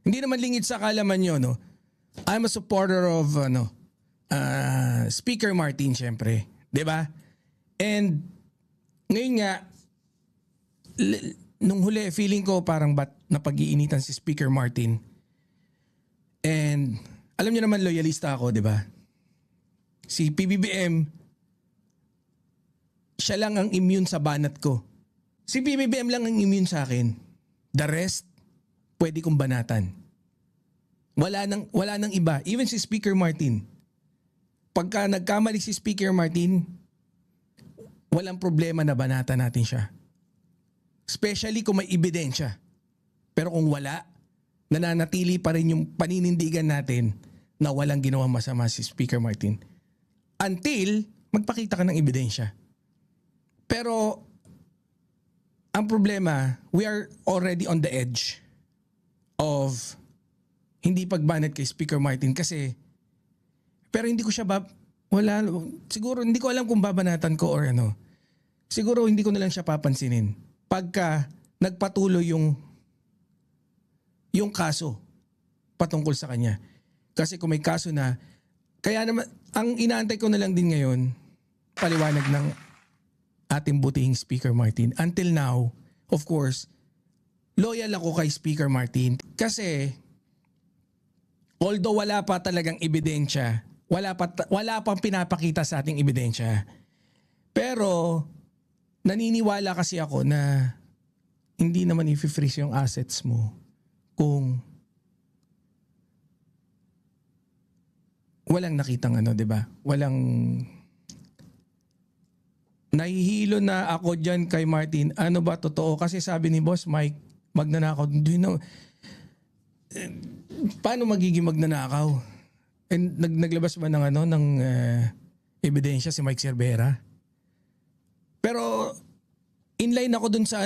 Hindi naman lingid sa kalaman nyo, no? I'm a supporter of Speaker Martin, syempre. 'Di ba? And ngayon nga, nung huli, feeling ko parang napag-iinitan si Speaker Martin. And alam niyo naman, loyalista ako, 'di ba? Si PBBM, siya lang ang immune sa banat ko. Si PBBM lang ang immune sa akin. The rest, pwede kong banatan. Wala nang iba. Even si Speaker Martin. Pagka nagkamali si Speaker Martin, walang problema na banatan natin siya. Especially kung may ebidensya. Pero kung wala, nananatili pa rin yung paninindigan natin na walang ginawang masama si Speaker Martin. Until magpakita ka ng ebidensya. Pero ang problema, we are already on the edge of hindi pagbanat kay Speaker Martin kasi pero hindi ko siya siguro hindi ko alam kung babanatan ko or ano. Siguro hindi ko na lang siya papansinin pagka nagpatuloy yung kaso patungkol sa kanya. Kasi kung may kaso na, kaya naman ang inaantay ko na lang din ngayon paliwanag ng ating butihing Speaker Martin. Until now, of course, loyal ako kay Speaker Martin kasi although wala pa talagang ebidensya, wala pang pinapakita sa ating ebidensya. Pero naniniwala kasi ako na hindi naman i-freeze yung assets mo kung walang nakitang 'di ba? Walang nahihilo na ako diyan kay Martin. Ano ba totoo? Kasi sabi ni Boss Mike, magnanakaw. Do you know, paano magiging magnanakaw? And naglabas ba ng ebidensya si Mike Cervera? Pero inline ako dun sa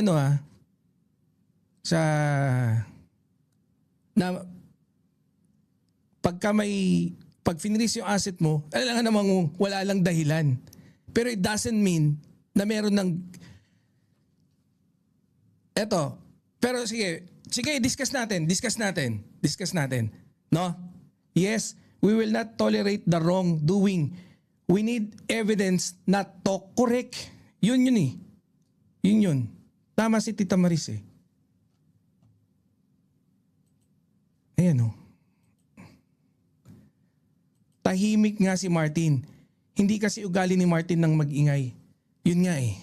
pag finris yung asset mo, alam nga namang wala lang dahilan. Pero it doesn't mean na meron ng pero sige, discuss natin. No? Yes, we will not tolerate the wrongdoing. We need evidence not to correct. Yun eh. Yun. Tama si Tita Maris eh. Ayan oh. Tahimik nga si Martin. Hindi kasi ugali ni Martin nang mag-ingay. Yun nga eh.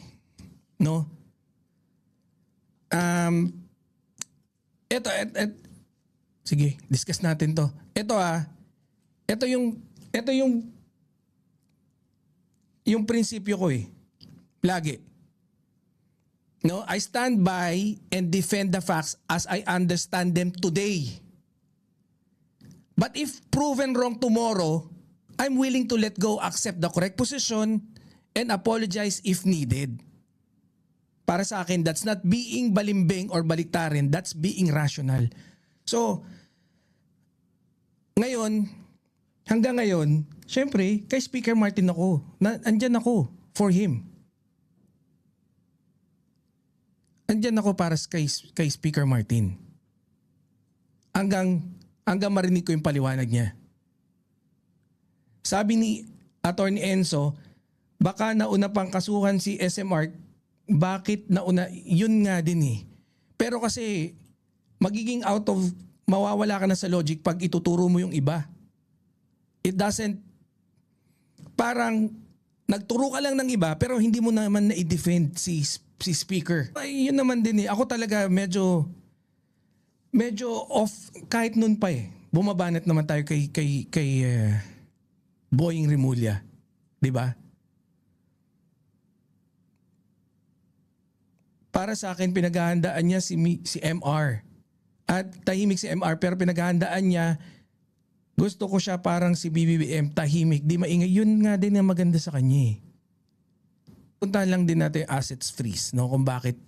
No? Sige, discuss natin to. Ito yung prinsipyo ko eh. Lagi. No, I stand by and defend the facts as I understand them today. But if proven wrong tomorrow, I'm willing to let go, accept the correct position, and apologize if needed. Para sa akin, that's not being balimbing or baliktarin, that's being rational. So, hanggang ngayon, syempre, kay Speaker Martin ako. Andyan ako for him. Andyan ako para kay Speaker Martin. Hanggang marinig ko yung paliwanag niya. Sabi ni Attorney Enzo, baka nauna pang kasuhan si SMR. Bakit nauna? Yun nga din eh. Pero kasi magiging mawawala ka na sa logic pag ituturo mo yung iba. It doesn't, parang nagturo ka lang ng iba pero hindi mo naman na-defend si speaker. Ay, yun naman din eh. Ako talaga medyo off kahit noon pa eh. Bumabanat naman tayo kay Boying Rimulya, 'di ba? Para sa akin pinaghahandaan niya si MR. At tahimik si MR pero pinaghahandaan niya, gusto ko siya parang si BBM, tahimik, di maingay. Yun nga din ang maganda sa kanya eh. Puntahan lang din natin assets freeze, no? Kung bakit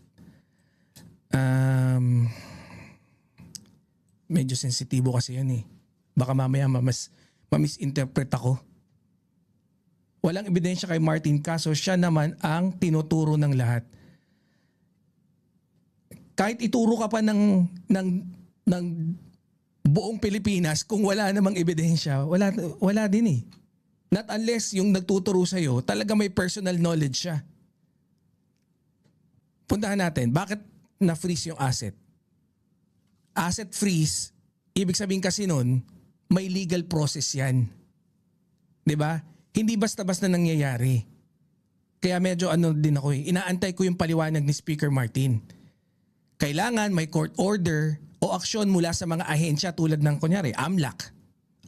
medyo sensitibo kasi yan eh. Baka mamaya mamisinterpret ako. Walang ebidensya kay Martin kaso siya naman ang tinuturo ng lahat. Kahit ituro ka pa ng buong Pilipinas kung wala namang ebidensya, wala din eh. Not unless yung nagtuturo sa'yo, talaga may personal knowledge siya. Puntahan natin, bakit na-freeze yung asset? Asset freeze, ibig sabihin kasi nun, may legal process yan. 'Di ba? Hindi basta-basta nangyayari. Kaya medyo din ako eh. Inaantay ko yung paliwanag ni Speaker Martin. Kailangan may court order o aksyon mula sa mga ahensya tulad ng kunyari, AMLAC,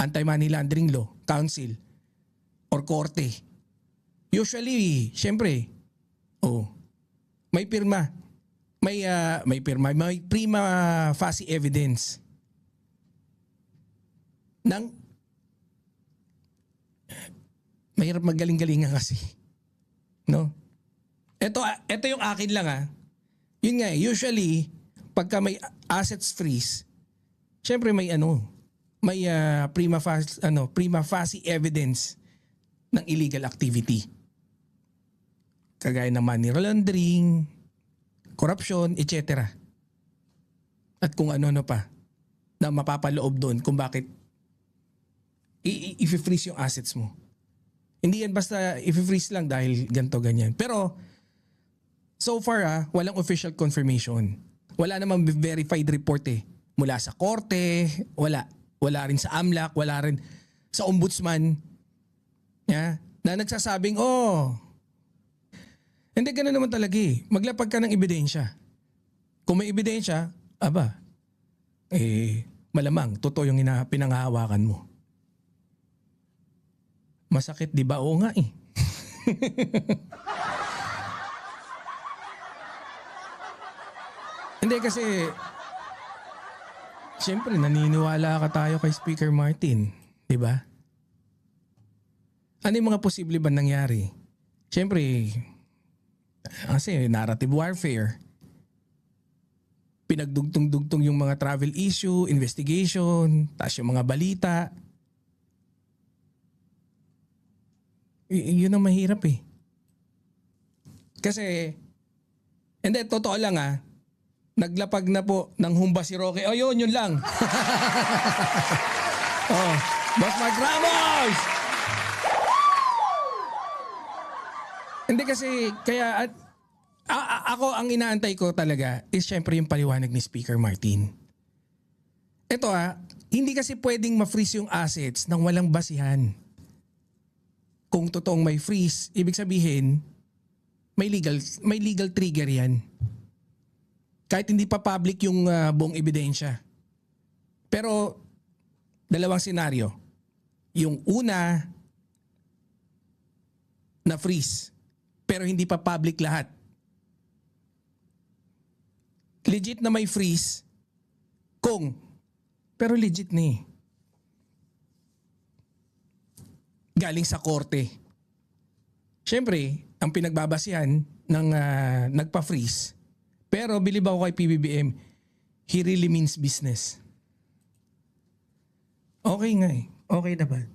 Anti-Money Laundering Law, Council, or Korte. Usually, syempre, may pirma. May prima facie evidence ng mahirap magaling-galingan kasi. No? Ito yung akin lang Yun nga usually pagka may assets freeze, syempre may prima facie evidence ng illegal activity. Kagaya ng money laundering, corruption, etc. At kung ano pa na mapapaloob doon kung bakit i-freeze yung assets mo. Hindi yan basta i-freeze lang dahil ganto ganyan. Pero so far walang official confirmation. Wala namang verified report mula sa korte, wala rin sa AMLAC, wala rin sa ombudsman. Na nagsasabing, hindi ganoon naman talaga maglapag ka ng ebidensya. Kung may ebidensya, malamang totoo yung pinanghahawakan mo. Masakit, di ba? Oo nga Hindi kasi, siyempre naniniwala ka tayo kay Speaker Martin, di ba? Ano yung mga posible ba nangyari? Siyempre, kasi narrative warfare. Pinagdugtong-dugtong yung mga travel issue, investigation, taas yung mga balita. Yun ang mahirap Kasi, and then totoo lang naglapag na po ng humba si Roque. Yun lang. Boss Mark Ramos! Hindi kasi, kaya ako ang inaantay ko talaga is syempre yung paliwanag ni Speaker Martin. Ito hindi kasi pwedeng ma-freeze yung assets nang walang basihan. Kung totoong may freeze, ibig sabihin, may legal trigger yan. Kahit hindi pa public yung buong ebidensya. Pero, dalawang senaryo. Yung una, na freeze. Pero hindi pa public lahat. Legit na may freeze. Pero legit galing sa korte. Siyempre, ang pinagbabasihan ng nagpa-freeze. Pero believe ako kay PBBM, he really means business. Okay nga Okay naman.